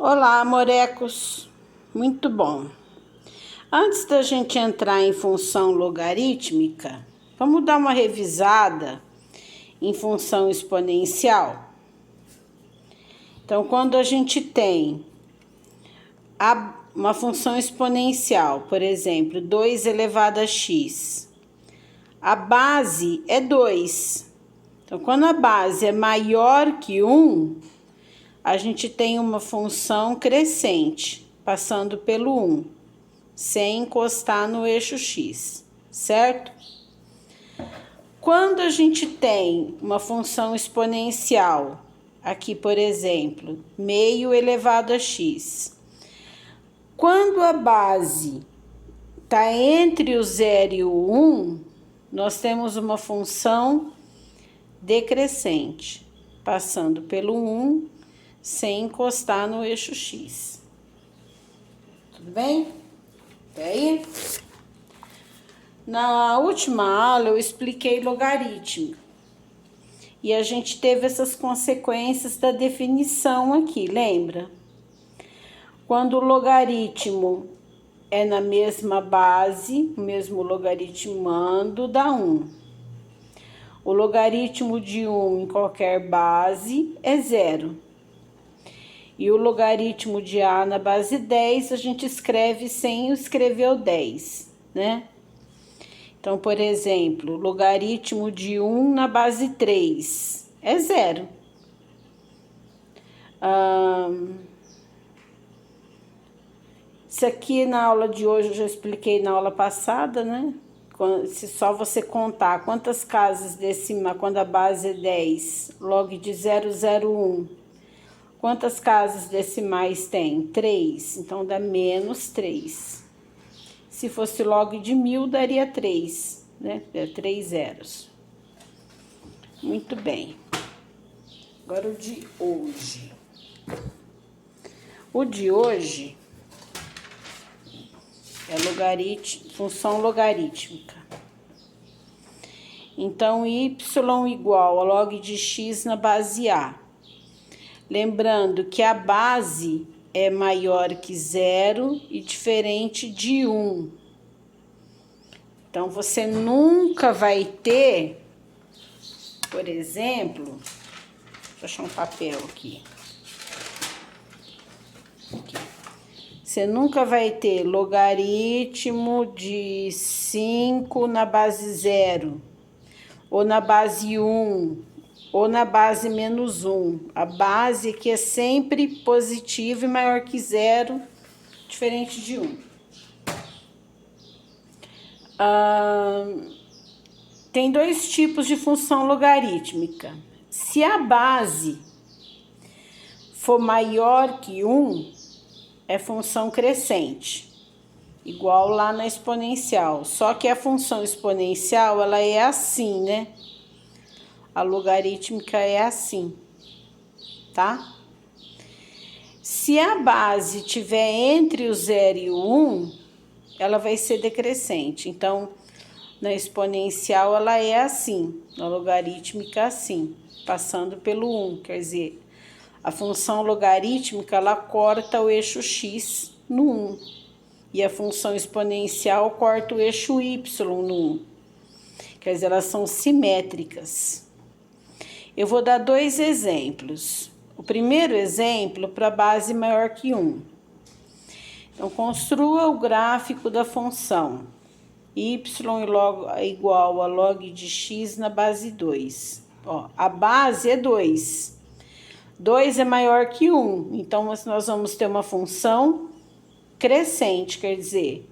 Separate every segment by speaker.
Speaker 1: Olá, amorecos! Muito bom! Antes da gente entrar em função logarítmica, vamos dar uma revisada em função exponencial? Então, quando a gente tem uma função exponencial, por exemplo, 2 elevado a x, a base é 2. Então, quando a base é maior que 1, a gente tem uma função crescente, passando pelo 1, sem encostar no eixo x, certo? Quando a gente tem uma função exponencial, aqui, por exemplo, meio elevado a x, quando a base está entre o 0 e o 1, nós temos uma função decrescente, passando pelo 1, sem encostar no eixo x. Tudo bem? Até aí? Na última aula eu expliquei logaritmo. E a gente teve essas consequências da definição aqui, lembra? Quando o logaritmo é na mesma base, o mesmo logaritmando, dá 1. O logaritmo de 1 em qualquer base é 0. E o logaritmo de A na base 10, a gente escreve sem escrever o 10, né? Então, por exemplo, logaritmo de 1 na base 3 é 0. Isso aqui na aula de hoje eu já expliquei na aula passada, né? Se só você contar quantas casas decimais, quando a base é 10, log de 001, quantas casas decimais tem? 3, então dá menos 3. Se fosse log de 1000, daria 3, né? É 3 zeros. Muito bem. Agora o de hoje. O de hoje é função logarítmica. Então, y igual a log de x na base A. Lembrando que a base é maior que 0 e diferente de 1. Então, você nunca vai ter, por exemplo, deixa eu achar um papel aqui. Você nunca vai ter logaritmo de 5 na base 0, ou na base 1, ou na base menos 1. A base aqui é sempre positiva e maior que 0, diferente de 1. Tem dois tipos de função logarítmica. Se a base for maior que 1, é função crescente, igual lá na exponencial. Só que a função exponencial, ela é assim, né? A logarítmica é assim, tá? Se a base tiver entre o 0 e o 1, ela vai ser decrescente. Então, na exponencial, ela é assim, na logarítmica assim, passando pelo 1, quer dizer, a função logarítmica, ela corta o eixo x no 1. E a função exponencial corta o eixo y no 1. Quer dizer, elas são simétricas. Eu vou dar dois exemplos. O primeiro exemplo para base maior que 1. Então, construa o gráfico da função y igual a log de x na base 2. Ó, a base é 2. 2 é maior que 1, então nós vamos ter uma função crescente, quer dizer,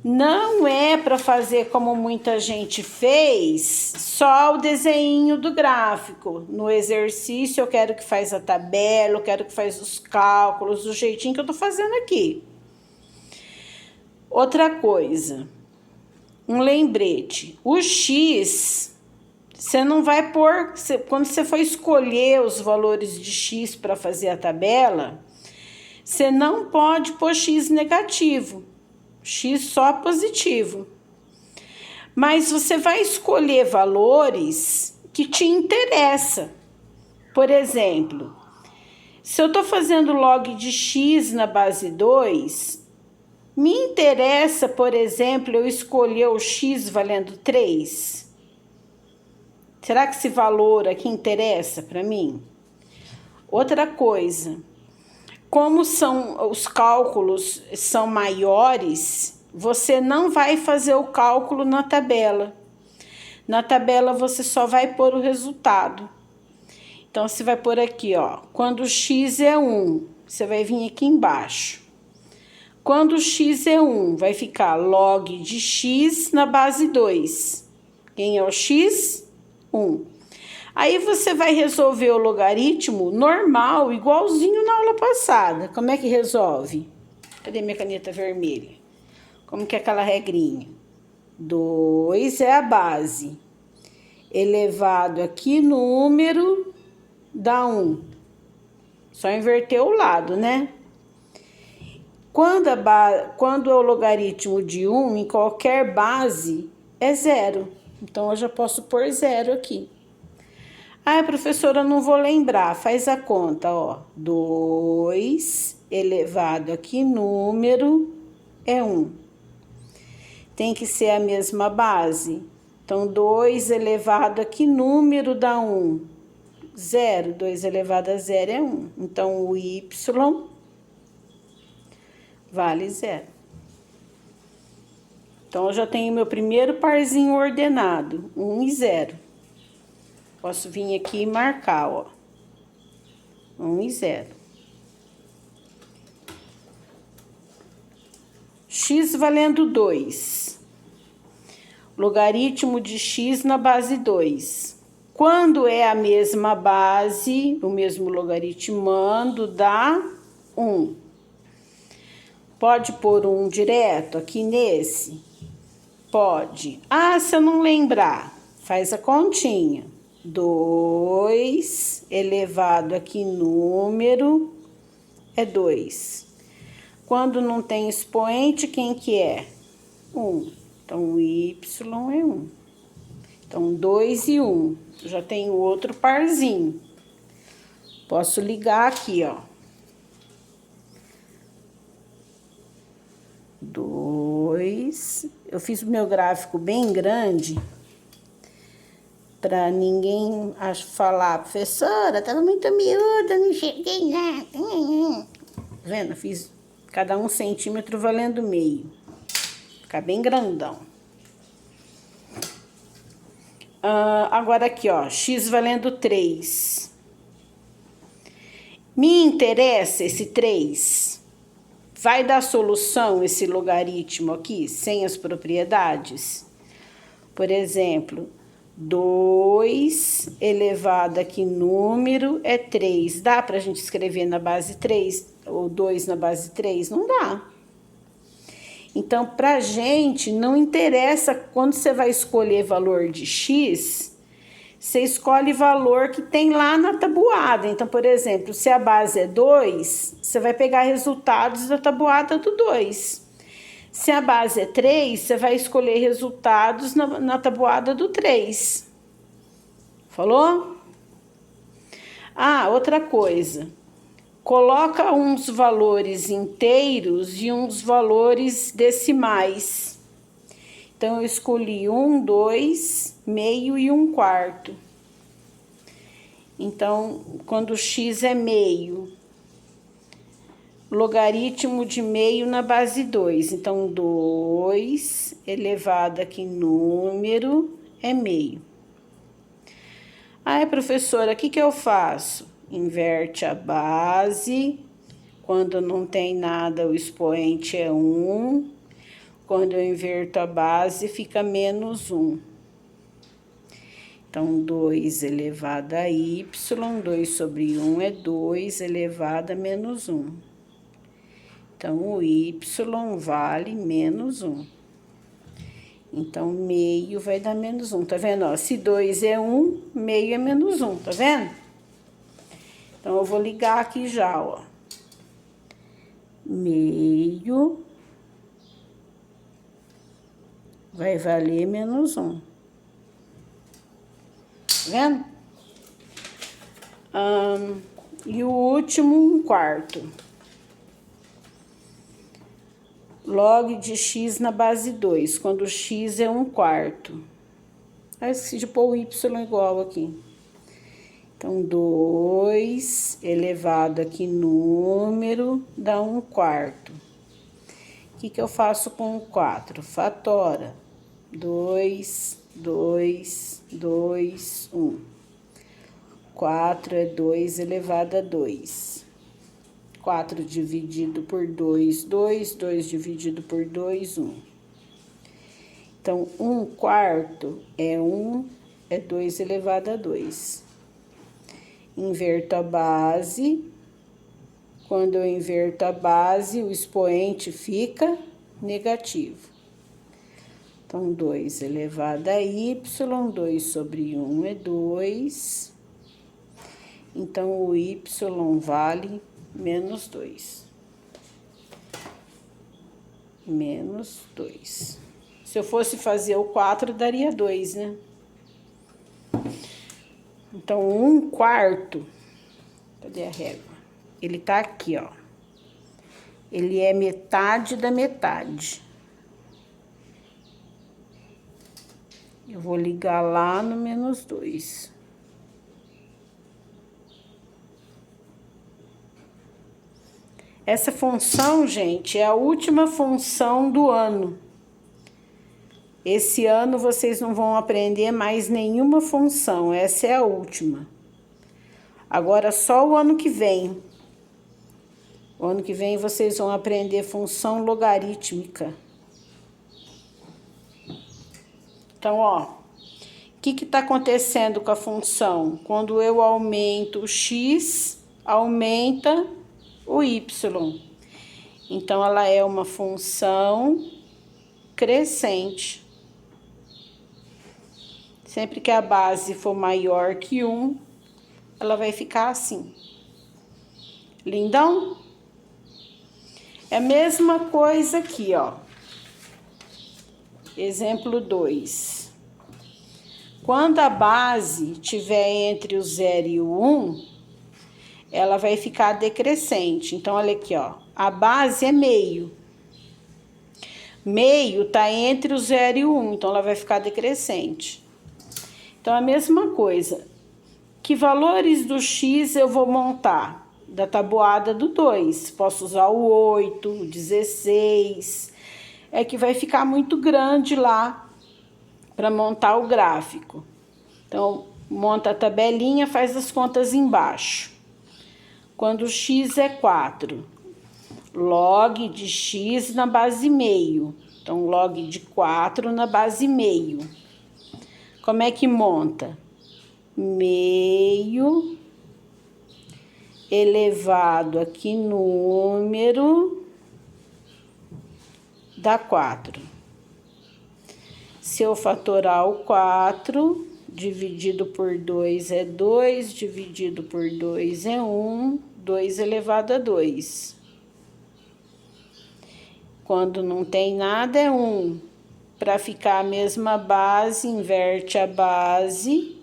Speaker 1: não é para fazer como muita gente fez, só o desenho do gráfico. No exercício eu quero que faz a tabela, eu quero que faz os cálculos, do jeitinho que eu tô fazendo aqui. Outra coisa, um lembrete, o x... Você não vai pôr, quando você for escolher os valores de x para fazer a tabela, você não pode pôr x negativo, x só positivo. Mas você vai escolher valores que te interessam. Por exemplo, Se eu estou fazendo log de x na base 2, me interessa, por exemplo, eu escolher o x valendo 3? Será que esse valor aqui interessa para mim? Outra coisa, como os cálculos são maiores, você não vai fazer o cálculo na tabela. Na tabela você só vai pôr o resultado. Então, você vai pôr aqui, ó, quando x é 1, você vai vir aqui embaixo. Quando x é 1, vai ficar log de x na base 2. Quem é o x? 1. Aí você vai resolver o logaritmo normal, igualzinho na aula passada. Como é que resolve? Cadê minha caneta vermelha? Como que é aquela regrinha? 2 é a base. Elevado aqui, número, dá 1. Só inverter o lado, né? Quando é o logaritmo de 1, em qualquer base, é 0. Então, eu já posso pôr 0 aqui. Ah, professora, eu não vou lembrar. Faz a conta, ó. 2 elevado aqui, número, é 1. Tem que ser a mesma base. Então, 2 elevado aqui, número, dá 1. 0. 2 elevado a 0 é 1. Então, o y vale 0. Então, eu já tenho meu primeiro parzinho ordenado, 1 e 0. Posso vir aqui e marcar, ó. 1 e 0. X valendo 2. Logaritmo de x na base 2. Quando é a mesma base, o mesmo logaritmando, dá 1. Pode pôr 1 direto aqui nesse? Pode. Ah, se eu não lembrar, faz a continha. 2 elevado aqui, número, é 2. Quando não tem expoente, quem que é? 1. Então, o y é 1. Então, 2 e 1. Já tenho outro parzinho. Posso ligar aqui, ó. 2. Eu fiz o meu gráfico bem grande para ninguém falar, professora, estava muito miúda, não cheguei nada. Tá vendo? Eu fiz cada 1 centímetro valendo meio. Ficar bem grandão. Agora aqui, ó, x valendo 3. Me interessa esse 3. Vai dar solução esse logaritmo aqui, sem as propriedades? Por exemplo, 2 elevado aqui, número, é 3. Dá pra gente escrever na base 3? Ou 2 na base 3? Não dá. Então, pra gente, não interessa quando você vai escolher valor de x, você escolhe valor que tem lá na tabuada. Então, por exemplo, se a base é 2, você vai pegar resultados da tabuada do 2. Se a base é 3, você vai escolher resultados na tabuada do 3. Falou? Ah, outra coisa. Coloca uns valores inteiros e uns valores decimais. Então, eu escolhi 1, 2, meio e 1/4. Então, quando x é meio, logaritmo de meio na base 2. Então, 2 elevado aqui, número, é meio. Ah, professora, o que eu faço? Inverte a base. Quando não tem nada, o expoente é 1. Quando eu inverto a base, fica menos 1. Então, 2 elevado a y, 2 sobre 1 é 2 elevado a menos 1. Então, o y vale menos 1. Então, meio vai dar menos 1, tá vendo? Ó, se 2 é 1, meio é menos 1, tá vendo? Então, eu vou ligar aqui já, ó. Meio vai valer menos 1. Tá vendo? E o último, 1/4. Log de x na base 2, quando x é 1/4. Ah, esqueci de pôr o y igual aqui. Então, 2 elevado aqui número dá 1/4. O que eu faço com o 4? Fatora. 2, 2, 2, 1. 4 é 2 elevado a 2. 4 dividido por 2, 2. 2 dividido por 2, 1. Então, 1/4 é 2 elevado a 2. Inverto a base. Quando eu inverto a base, o expoente fica negativo. Então, 2 elevado a y, 2 sobre 1 é 2. Então, o y vale menos 2. Menos 2. Se eu fosse fazer o 4, daria 2, né? Então, 1/4, cadê a régua? Ele tá aqui, ó. Ele é metade da metade. Eu vou ligar lá no menos 2. Essa função, gente, é a última função do ano. Esse ano vocês não vão aprender mais nenhuma função, essa é a última. Agora, só o ano que vem. O ano que vem vocês vão aprender função logarítmica. Então, ó, o que tá acontecendo com a função? Quando eu aumento o x, aumenta o y. Então, ela é uma função crescente. Sempre que a base for maior que 1, ela vai ficar assim. Lindão? É a mesma coisa aqui, ó. Exemplo 2. Quando a base estiver entre o 0 e o 1, ela vai ficar decrescente. Então, olha aqui, ó. A base é meio. Meio tá entre o 0 e o 1, então ela vai ficar decrescente. Então, a mesma coisa. Que valores do x eu vou montar? Da tabuada do 2. Posso usar o 8, o 16. É que vai ficar muito grande lá para montar o gráfico. Então, monta a tabelinha, faz as contas embaixo. Quando o x é 4, log de x na base meio. Então, log de 4 na base meio. Como é que monta? Meio elevado aqui número dá 4. Se eu fatorar o 4, dividido por 2 é 2, dividido por 2 é 1, 2 elevado a 2. Quando não tem nada é 1. Para ficar a mesma base, inverte a base.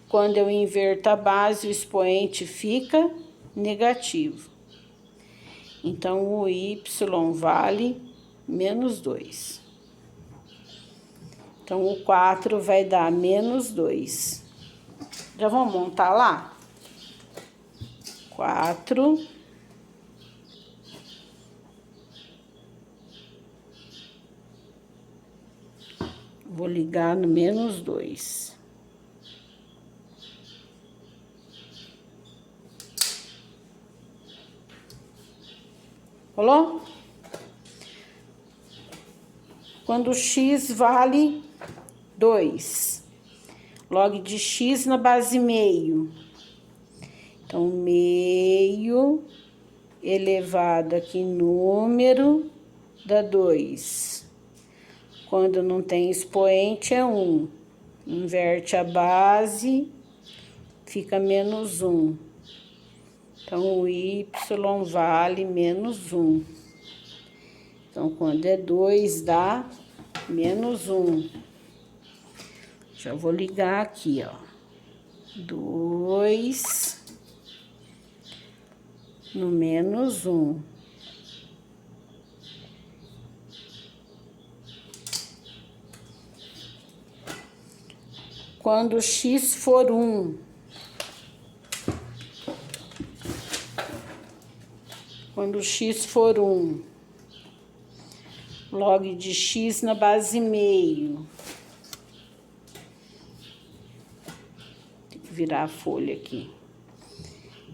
Speaker 1: Quando eu inverto a base, o expoente fica negativo. Então, o y vale menos 2. Então, o 4 vai dar menos 2. Já vamos montar lá? 4. Vou ligar no menos 2. Rolou? Quando o x vale 2, log de x na base meio. Então, meio elevado aqui número dá 2. Quando não tem expoente é 1. Inverte a base, fica menos 1. Então, o y vale menos 1. Então, quando é 2, dá menos 1. Já vou ligar aqui, ó. 2 no menos 1. Quando x for 1, log de x na base meio. Tem que virar a folha aqui.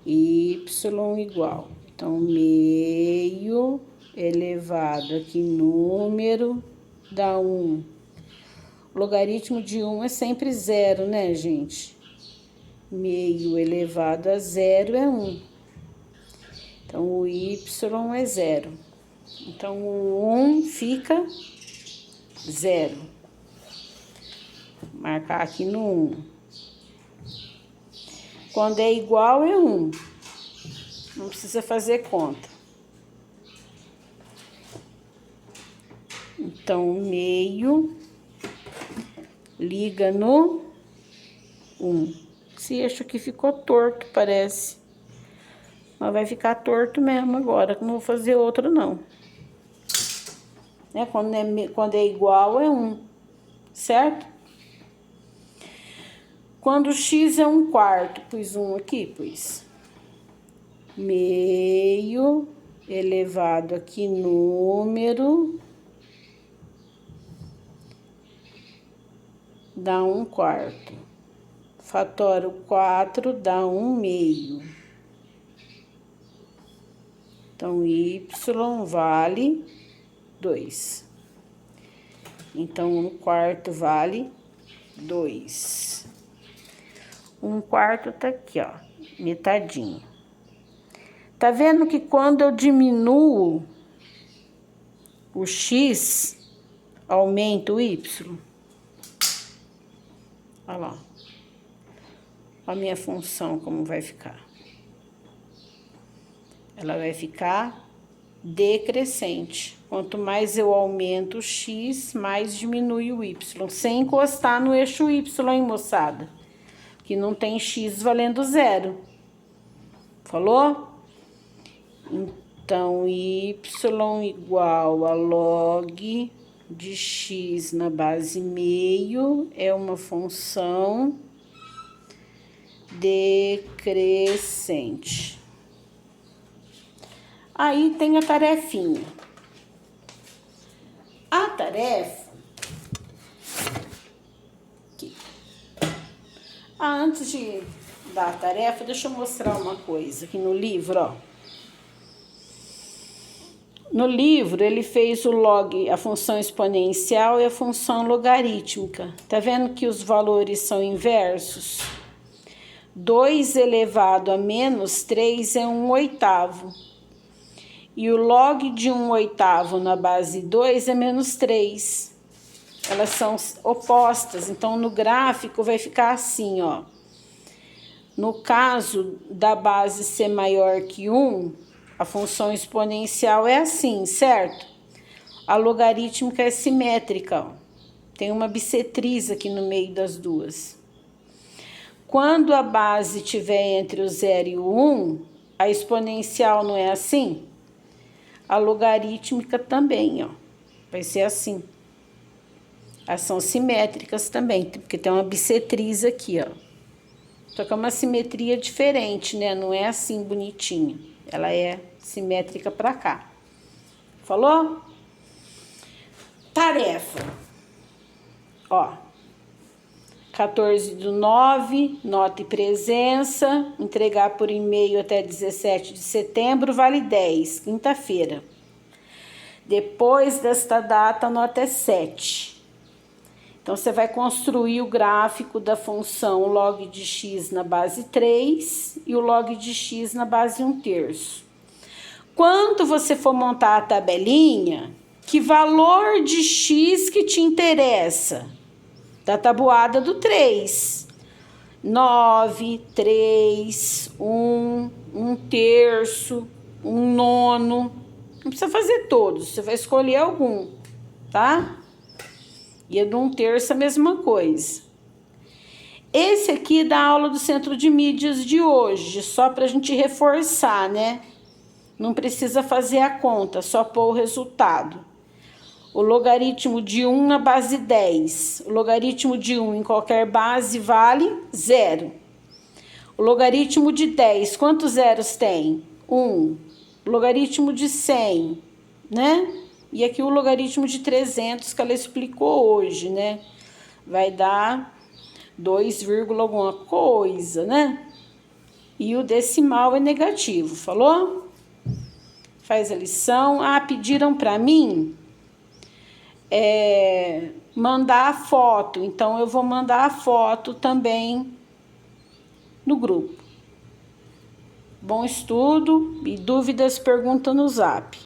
Speaker 1: Y igual. Então, meio elevado aqui, número, dá 1. O logaritmo de 1 é sempre 0, né, gente? Meio elevado a 0 é 1. Então, o y é 0. Então, o 1 fica 0. Vou marcar aqui no 1. Quando é igual, é 1. Não precisa fazer conta. Então, meio liga no 1. Esse eixo aqui ficou torto, parece. Mas vai ficar torto mesmo agora, que não vou fazer outro, não. Né? Quando é igual, é 1, certo? Quando x é 1/4, pus 1 aqui, pus. Meio elevado aqui, número, dá 1/4. Fatora o 4, dá 1/2. Então, y vale 2. Então, 1/4 vale 2. 1/4 tá aqui, ó, metadinho. Tá vendo que quando eu diminuo o x, aumenta o y? Olha lá. Olha a minha função como vai ficar. Ela vai ficar decrescente. Quanto mais eu aumento o x, mais diminui o y. Sem encostar no eixo y, hein, moçada? Que não tem x valendo 0. Falou? Então, y igual a log de x na base meio é uma função decrescente. Aí tem a tarefinha. A tarefa... Aqui. Antes de dar a tarefa, deixa eu mostrar uma coisa aqui no livro, ó. No livro, ele fez o log, a função exponencial e a função logarítmica. Tá vendo que os valores são inversos? 2 elevado a menos 3 é 1/8. E o log de 1/8 na base 2 é menos 3. Elas são opostas, então no gráfico vai ficar assim, ó. No caso da base ser maior que 1, a função exponencial é assim, certo? A logarítmica é simétrica, ó. Tem uma bissetriz aqui no meio das duas. Quando a base estiver entre o 0 e o 1, a exponencial não é assim? A logarítmica também, ó. Vai ser assim. Elas são simétricas também, porque tem uma bissetriz aqui, ó. Só que é uma simetria diferente, né? Não é assim bonitinha. Ela é simétrica pra cá. Falou? Tarefa. Ó. 14/9, nota e presença. Entregar por e-mail até 17 de setembro, vale 10, quinta-feira. Depois desta data, a nota é 7. Então, você vai construir o gráfico da função log de x na base 3 e o log de x na base 1/3. Quando você for montar a tabelinha, que valor de x que te interessa? Da tabuada do 3. 9, 3, 1, 1/3, 1/9. Não precisa fazer todos, você vai escolher algum, tá? E a do 1/3 a mesma coisa. Esse aqui é da aula do Centro de Mídias de hoje, só pra gente reforçar, né? Não precisa fazer a conta, só pôr o resultado. O logaritmo de 1 na base 10. O logaritmo de 1 em qualquer base vale 0. O logaritmo de 10, quantos zeros tem? 1. O logaritmo de 100, né? E aqui o logaritmo de 300 que ela explicou hoje, né? Vai dar 2, alguma coisa, né? E o decimal é negativo, falou? Faz a lição. Ah, pediram para mim mandar a foto. Então, eu vou mandar a foto também no grupo. Bom estudo e dúvidas, pergunta no Zap.